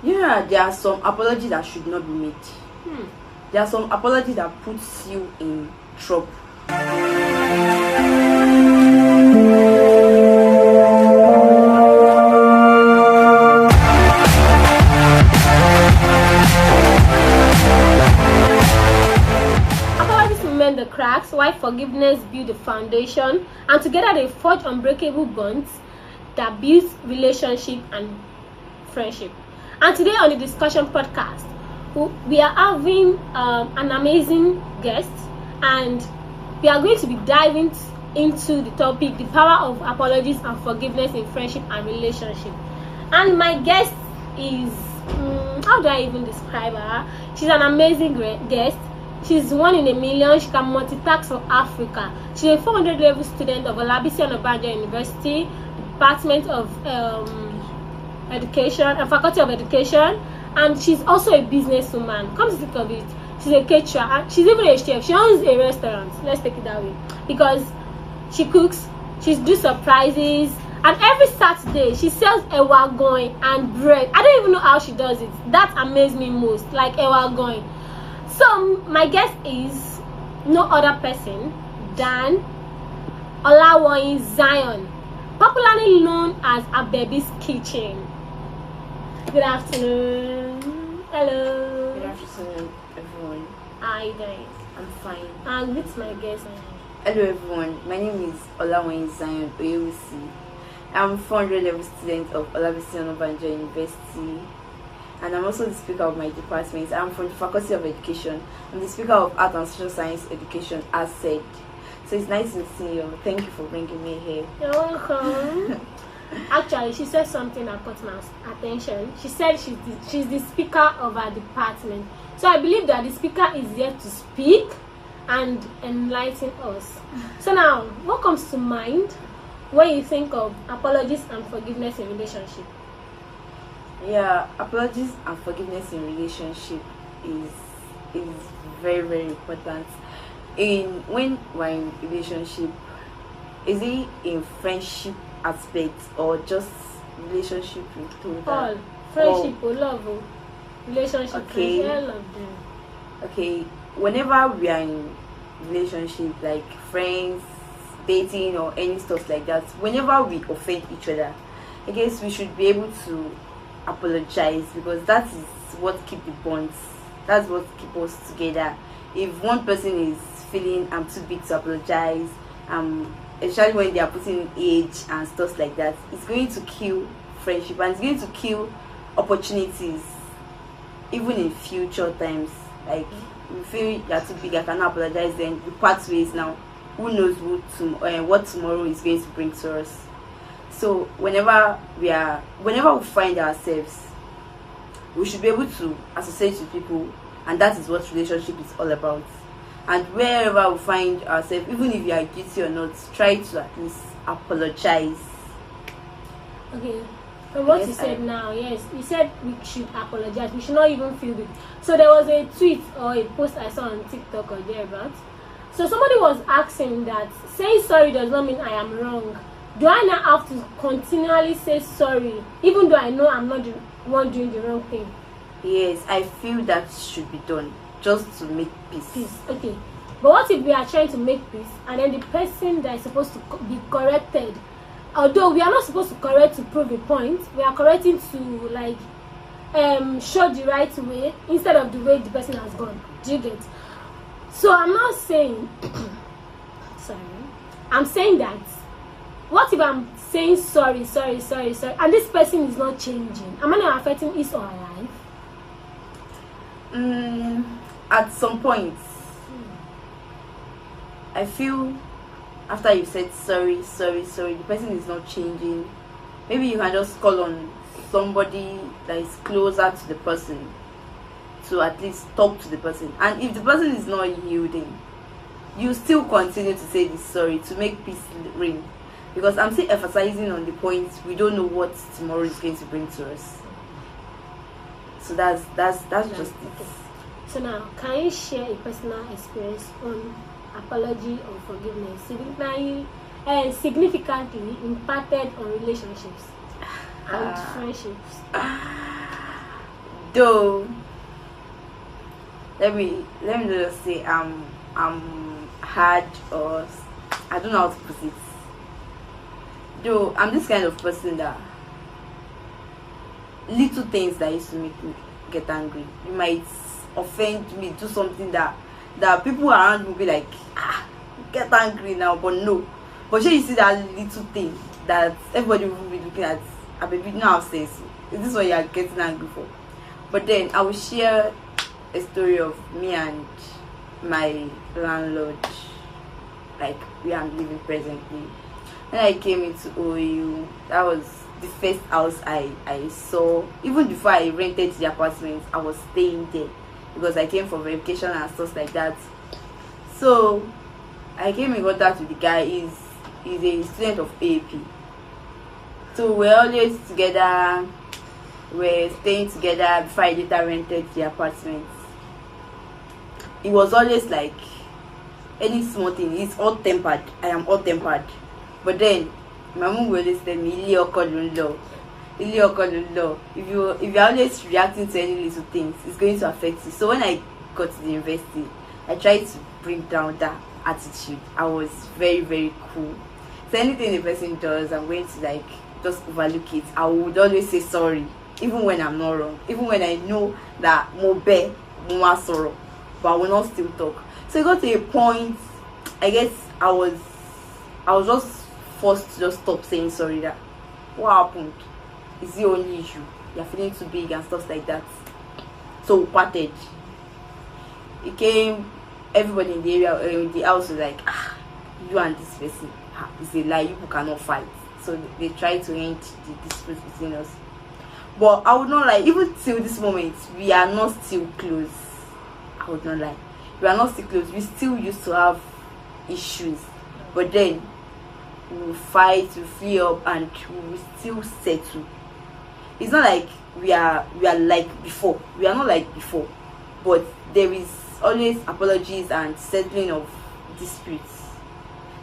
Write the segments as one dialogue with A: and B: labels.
A: Yeah, there are some apologies that should not be made. There are some apologies that puts you in trouble.
B: Apologies will mend the cracks, while forgiveness build the foundation, and together they forge unbreakable bonds that build relationship and friendship. And today on the discussion podcast, we are having an amazing guest, and we are going to be diving into the topic, the power of apologies and forgiveness in friendship and relationship. And my guest is, how do I even describe her? She's an amazing guest. She's one in a million. She can multitask for Africa. She's a 400 level student of Olabisi Onabanjo University, Department of Education, Faculty of Education, and she's also a businesswoman. Come to think of it, she's a caterer, and she's even a chef. She owns a restaurant. Let's take it that way, because she cooks, she does surprises, and every Saturday she sells ewa going and bread. I don't even know how she does it. That amazes me most, like ewa going. So my guest is no other person than Olawoyin Zion, popularly known as Abebi's Kitchen. Good afternoon. Hello.
A: Good afternoon, everyone.
B: How are you doing?
A: I'm fine.
B: And with my guest.
A: Hello, everyone. My name is Olawoyin Zion Oyewusi. I'm 400 level student of Olabisi Onabanjo University, and I'm also the speaker of my department. I'm from the Faculty of Education. I'm the speaker of Art and Social Science Education, as said. So it's nice to see you. Thank you for bringing me here.
B: You're welcome. Actually, she said something that caught my attention. She said she's the speaker of her department. So I believe that the speaker is here to speak and enlighten us. So now, what comes to mind when you think of apologies and forgiveness in relationship?
A: Yeah, apologies and forgiveness in relationship is very, very important. When we're in relationship, is it in friendship aspect or just relationship with total?
B: All friendship or love, relationship.
A: Okay.
B: Friendship, all of them.
A: Okay, whenever we are in relationship, like friends, dating, or any stuff like that, whenever we offend each other, I guess we should be able to apologize, because that is what keep the bonds. That's what keep us together. If one person is feeling I'm too big to apologize, especially when they are putting in age and stuff like that, it's going to kill friendship, and it's going to kill opportunities even in future times. Like, we feel you're too big, I cannot apologize, then we part ways. Now who knows what tomorrow is going to bring to us. So whenever we find ourselves, we should be able to associate with people, and that is what relationship is all about. And wherever we find ourselves, even if you are guilty or not, try to at least apologize.
B: Okay, from what you said now, yes, you said we should apologize. We should not even feel it. So there was a tweet or a post I saw on TikTok or thereabouts. So somebody was asking that saying sorry does not mean I am wrong. Do I now have to continually say sorry, even though I know I'm not the one doing the wrong thing?
A: Yes, I feel that should be done, just to make peace.
B: Okay, but what if we are trying to make peace, and then the person that is supposed to be corrected, although we are not supposed to correct to prove a point, we are correcting to like show the right way instead of the way the person has gone. Do you get? So I'm not saying sorry. I'm saying that, what if I'm saying sorry, and this person is not changing? Am I not affecting his or her life?
A: At some point, I feel after you said sorry, the person is not changing. Maybe you can just call on somebody that is closer to the person to at least talk to the person. And if the person is not yielding, you still continue to say this sorry to make peace reign. Because I'm still emphasizing on the point, we don't know what tomorrow is going to bring to us. So that's just it.
B: So now, can you share a personal experience on apology or forgiveness significantly impacted on relationships and friendships?
A: Though let me just say I'm hard, or I don't know how to put it. Though I'm this kind of person that little things that used to make me get angry. You might offend me, do something that people around will be like, get angry now, but no. But you see that little thing that everybody will be looking at, I baby now says, is this what you are getting angry for? But then I will share a story of me and my landlord, like we are living presently. When I came into OU, that was the first house I saw. Even before I rented the apartment, I was staying there because I came for verification and stuff like that. So I came in contact with the guy. He's a student of AP. So we're always together. We're staying together before I later rented the apartment. It was always like any small thing. He's hot tempered. I am hot tempered. But then my mom will always tell me, if you're always reacting to any little things, it's going to affect you. So when I got to the university, I tried to bring down that attitude. I was very, very cool. So anything the person does, I'm going to like just overlook it. I would always say sorry, even when I'm not wrong, even when I know that more sorrow, but I will not still talk. So it got to a point, I guess I was just forced to just stop saying sorry. That what happened? Is the only issue? You're feeling too big and stuff like that. So we parted. It came, everybody in the area, in the house was like, you and this person, it's a lie, you cannot fight. So they tried to end the dispute between us. But I would not lie, even till this moment, we are not still close. I would not lie. We are not still close. We still used to have issues. But then we will fight, we free up, and we will still settle. It's not like we are like before. We are not like before. But there is always apologies and settling of disputes.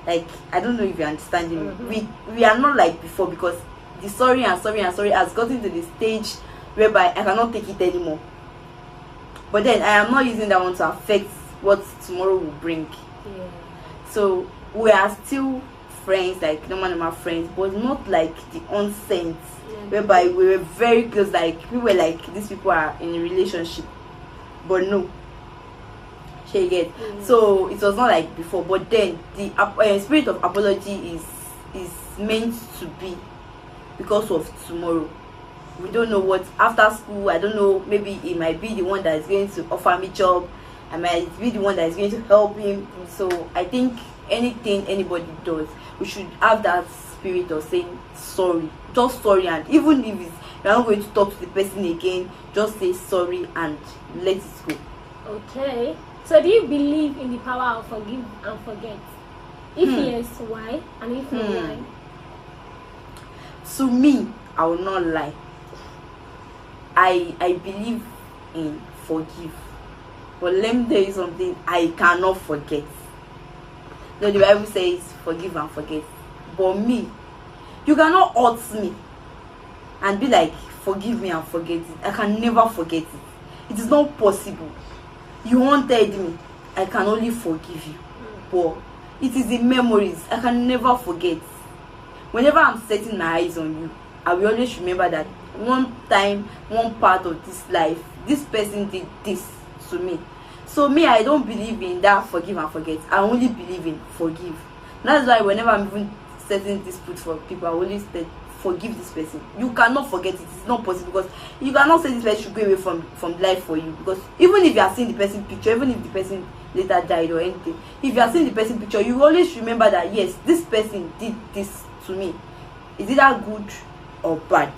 A: Like, I don't know if you're understanding me. We are not like before, because the sorry has gotten to the stage whereby I cannot take it anymore. But then I am not using that one to affect what tomorrow will bring.
B: Yeah.
A: So we are still friends, like normal friends, but not like the onset whereby we were very close. Like we were like, these people are in a relationship, but no. She get. So it was not like before. But then the spirit of apology is meant to be because of tomorrow. We don't know what after school. I don't know. Maybe it might be the one that is going to offer me job. I might be the one that is going to help him. So I think anything anybody does, we should have that spirit of saying sorry, just sorry. And even if you're not going to talk to the person again, just say sorry and let it go.
B: Okay. So do you believe in the power of forgive and forget? If yes, why? And if no, why?
A: To me, I will not lie. I believe in forgive. But let me tell you something, I cannot forget. No, the Bible says forgive and forget. But me, you cannot hurt me and be like, forgive me and forget it. I can never forget it. It is not possible. You wanted me, I can only forgive you. But it is the memories I can never forget. Whenever I'm setting my eyes on you, I will always remember that one time, one part of this life, this person did this to me. So me, I don't believe in that forgive and forget. I only believe in forgive. That's why whenever I'm even setting dispute for people, I always say forgive this person. You cannot forget it. It's not possible, because you cannot say this person should go away from life for you. Because even if you are seeing the person picture, even if the person later died or anything, if you are seeing the person picture, you always remember that yes, this person did this to me. Is it that good or bad?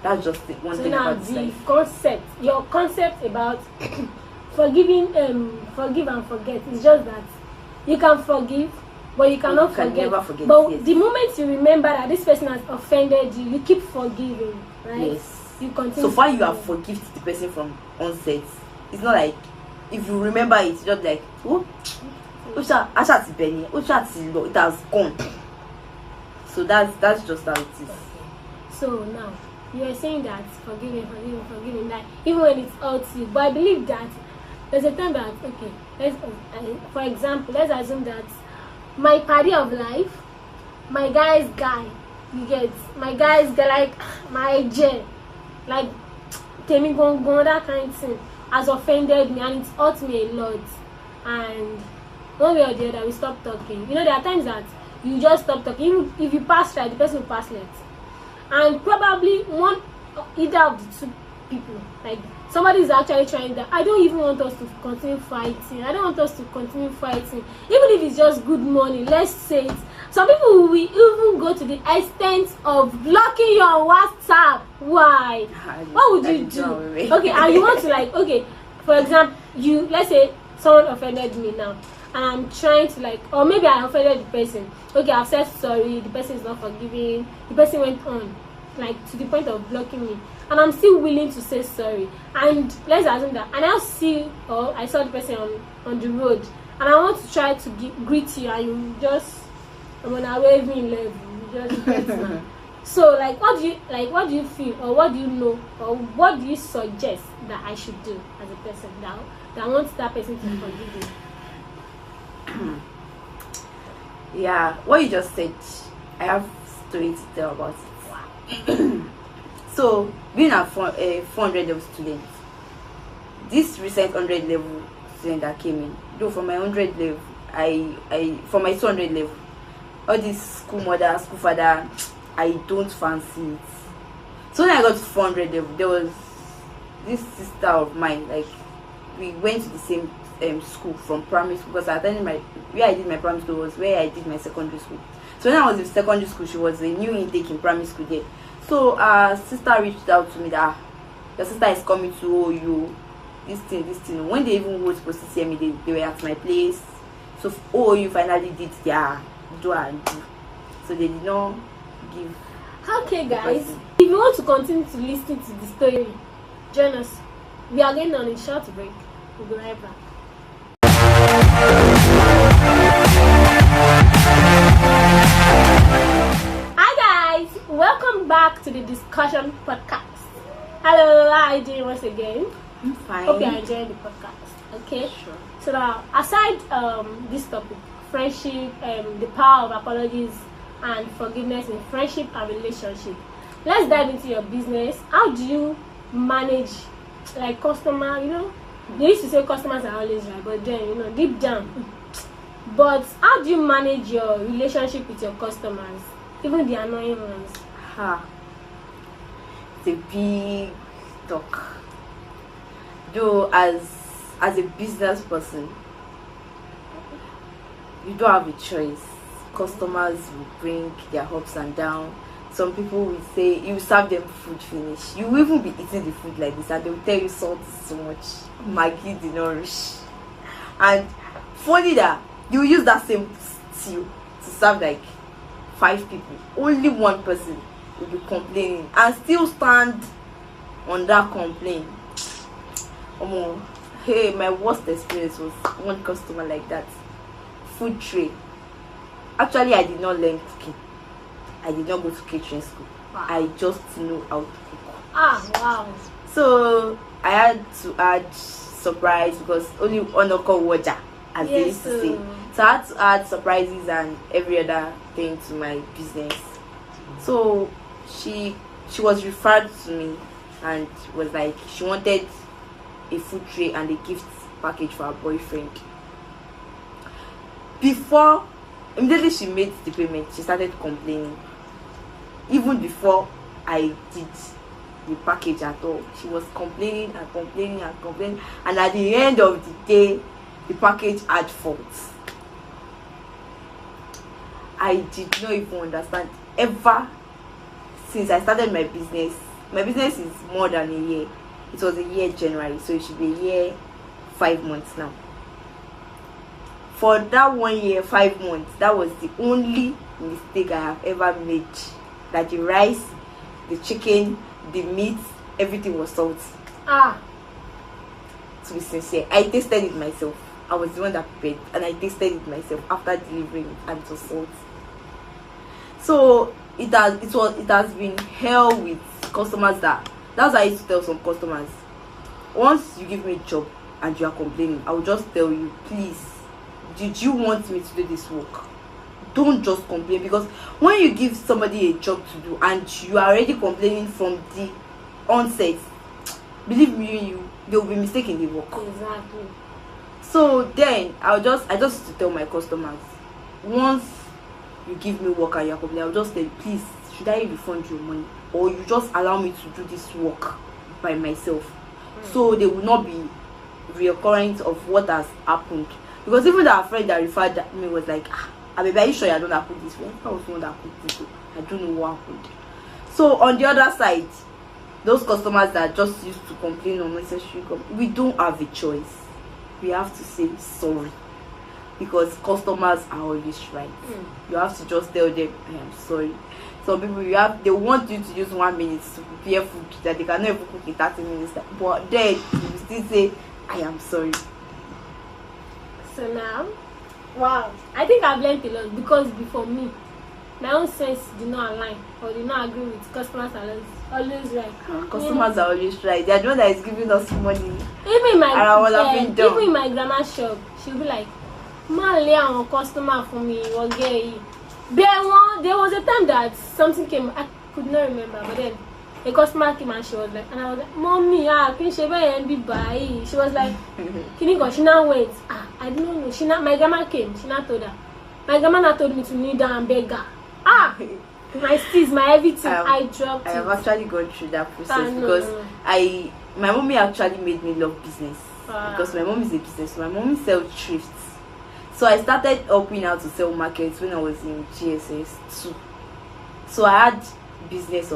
A: That's just the one thing about this life.
B: Your concept about forgive and forget is just that you can forgive, but you cannot forget.
A: Never forget.
B: But
A: yes.
B: The moment you remember that this person has offended you, you keep forgiving, right?
A: Yes.
B: You continue.
A: So far you have forgiven the person from onset. It's not like if you remember it, just like it has gone. So that's just how it is.
B: So now, You were saying that forgiving, that even when it's hurts you. But I believe that there's a time that, okay, for example, let's assume that my party of life, my guy's guy, you get, my guy's guy, like my J, like Temi Gongon, that kind of thing, has offended me and it's hurt me a lot. And one way or the other, we stop talking. You know, there are times that you just stop talking. Even if you pass right, the person will pass left. And probably either of the two people, like somebody is actually trying that. I don't even want us to continue fighting. I don't want us to continue fighting. Even if it's just good morning, let's say it. Some people will even go to the extent of blocking you on WhatsApp. Why? What would you do? Okay, and you want to, like, okay, for example, let's say someone offended me now, and I'm trying to, like, or maybe I offended the person. Okay, I've said sorry, the person is not forgiving, the person went on, like, to the point of blocking me, and I'm still willing to say sorry. And let's assume that, and I saw the person on the road, and I want to try to greet you, and you just, I'm gonna wave me in love, you just greet me. So, like, what do you feel, or what do you know, or what do you suggest that I should do as a person that wants that person to forgive me?
A: Yeah, what you just said, I have story to tell about it. So, being a 400 level student, this recent 100 level student that came in, though for my 100 level, for my 200 level, all this school mother, school father, I don't fancy it. So when I got to 400 level, there was this sister of mine, like, we went to the same school from primary school, because I attended where I did my primary school was where I did my secondary school. So when I was in secondary school, she was a new intake in primary school there. So sister reached out to me that your sister is coming to OU, this thing. When they even were supposed to see me, they were at my place. So OU finally did their do and do. So they did not give.
B: Okay, guys, if you want to continue to listen to the story, join us. We are going on a short break. We'll be right back. Hi guys, welcome back to the discussion podcast. Hello, how are you doing once again?
A: I'm fine.
B: Hope you are enjoying the podcast. Okay,
A: sure.
B: So now, aside this topic, friendship, the power of apologies and forgiveness in friendship and relationship, let's dive into your business. How do you manage, like, customer? You know, they used to say customers are always right, but then, you know, deep down. But how do you manage your relationship with your customers, even the annoying ones?
A: It's a big talk. Though as a business person, you don't have a choice. Customers will bring their ups and downs. Some people will say you serve them food finish. You will even be eating the food like this, and they will tell you salt is so much, Maggi did not reach. And funny that you use that same stew to serve like 5 people. Only one person will be complaining and still stand on that complaint. Hey, my worst experience was one customer like that. Food tray. Actually, I did not learn cooking. I did not go to catering school.
B: Wow.
A: I just know how to cook.
B: Wow.
A: So I had to add surprise, because only one called water, as they used to say. So I had to add surprises and every other thing to my business. So she was referred to me and was like, she wanted a food tray and a gift package for her boyfriend. Immediately she made the payment, she started complaining. Even before I did the package at all, she was complaining. And at the end of the day, the package had faults. I did not even understand. Ever since I started my business is more than a year. It was a year January, so it should be a year 5 months now. For that 1 year 5 months, that was the only mistake I have ever made. That the rice, the chicken, the meat, everything was salty. To be sincere, I tasted it myself. I was the one that prepared, and I tasted it myself after delivering it, and it was salty. So it has been hell with customers that's why I used to tell some customers, once you give me a job and you are complaining, I will just tell you, please, did you want me to do this work? Don't just complain, because when you give somebody a job to do and you are already complaining from the onset, believe me, they will be mistaken the work.
B: Exactly.
A: So then I just used to tell my customers, once you give me work and you're complaining, I'll just tell you, please, should I refund your money, or you just allow me to do this work by myself? So they will not be reoccurrence of what has happened. Because even that friend that referred me was like, baby, are you sure you don't have put this way? I was the one that put this way. I don't know what happened. So on the other side, those customers that just used to complain unnecessary, we don't have a choice. We have to say sorry, because customers are always right. You have to just tell them, I am sorry. Some people, they want you to use 1 minute to prepare food that they cannot even cook in 30 minutes. But then you still say, I am sorry.
B: So now, wow, I think I've learned a lot, because before me, my own sense did not align or did not agree with customers are always right.
A: Customers are always right. They are the one that is giving us money.
B: Even in my grandma's shop, she'll be like, "Man, lay on customer for me, okay." There was a time that something came, I could not remember, but then a customer came and she was like, and I was like, "Mommy, can she be buy?" She was like, "Can you go?" She now went. I don't know. My grandma came. She now told her. My grandma now told me to kneel down and beg her. My steez, my everything. I dropped it.
A: I have actually gone through that process because my mommy actually made me love business, because my mom is a business. My mom sells thrifts. So I started helping out to sell markets when I was in GSS 2. So I had business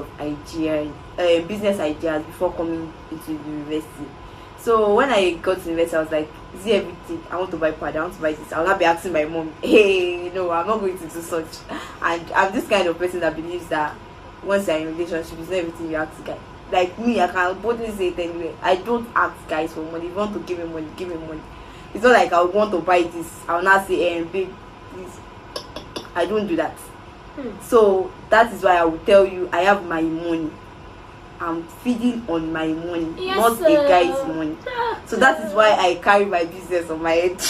A: ideas before coming into university. So when I got to university, I was like, is it everything? I want to buy pad, I want to buy this. I'll not be asking my mom, hey, no, I'm not going to do such. And I'm this kind of person that believes that once you're in a relationship, it's not everything you ask guys. Like me, I can boldly say it anyway. I don't ask guys for money. If you want to give me money, give me money. It's not like I want to buy this. I'll not say, hey, babe, please. I don't do that. So that is why I will tell you, I have my money. I'm feeding on my money, not a guy's money. So that is why I carry my business on my head.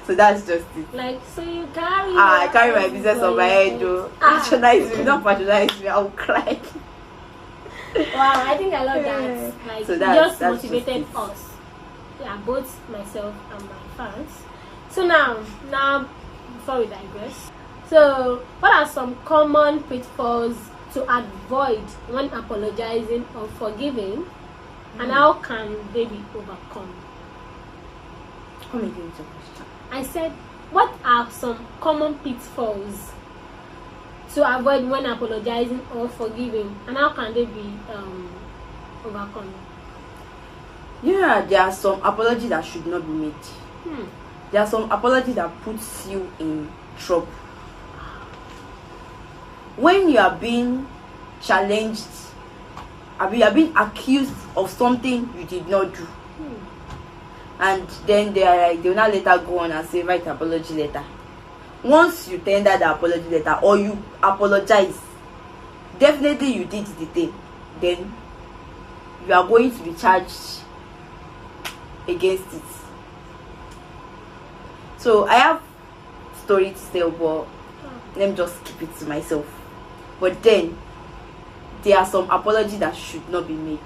A: So that's just it.
B: Like, so you carry
A: I carry my business on my head, though. Patronize me, not patronize me, I'll cry.
B: Wow, I think I love that. Like, so just motivated us. Yeah, both myself and my fans. So now before we digress, so what are some common pitfalls to avoid when apologizing or forgiving, and how can they be overcome?
A: Come again with your question.
B: I said, what are some common pitfalls to avoid when apologizing or forgiving, and how can they be overcome?
A: Yeah, there are some apologies that should not be made. There are some apologies that puts you in trouble. When you are being challenged, you are being accused of something you did not do, and then they will not later go on and say, write apology letter. Once you tender the apology letter or you apologize, definitely you did the thing, then you are going to be charged against it. So I have story to tell, but let me just keep it to myself. But then there are some apologies that should not be made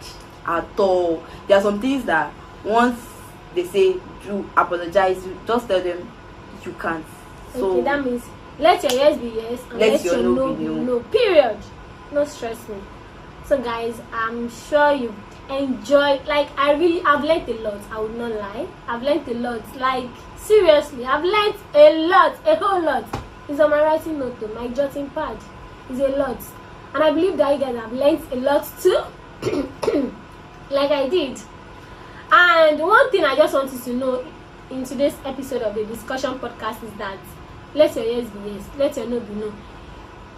A: at all. There are some things that once they say you apologize, you just tell them you can't. So
B: okay, that means let your yes be yes and let your no be no. Period. No stress me. So guys, I'm sure you enjoyed. Like, I've learned a lot. I would not lie. I've learned a lot. Like, seriously, I've learned a whole lot. It's on my writing note, my jotting pad. It's a lot, and I believe that you guys have learned a lot too, like I did. And one thing I just want you to know in today's episode of the discussion podcast is that let your yes be yes, let your no be no.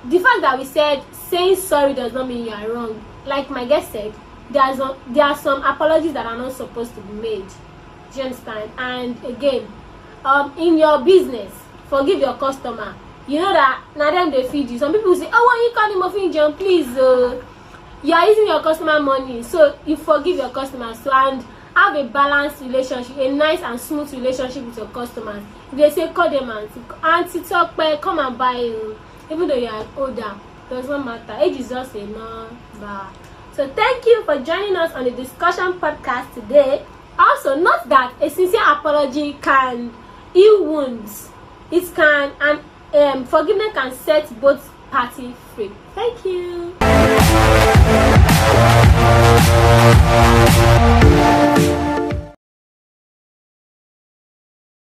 B: The fact that we said saying sorry does not mean you are wrong. Like my guest said, there are some apologies that are not supposed to be made. Do you understand? And again, in your business, forgive your customer. You know that now them they feed you. Some people say, "Oh, why you calling him a feed John, please?" you are using your customer money, so you forgive your customers, so, and have a balanced relationship, a nice and smooth relationship with your customers. If they say call them auntie talk, come and buy you, even though you are older, does not matter. Age is just a number. So thank you for joining us on the discussion podcast today. Also, note that a sincere apology can heal wounds. It can, and forgiveness can set both parties free. Thank you.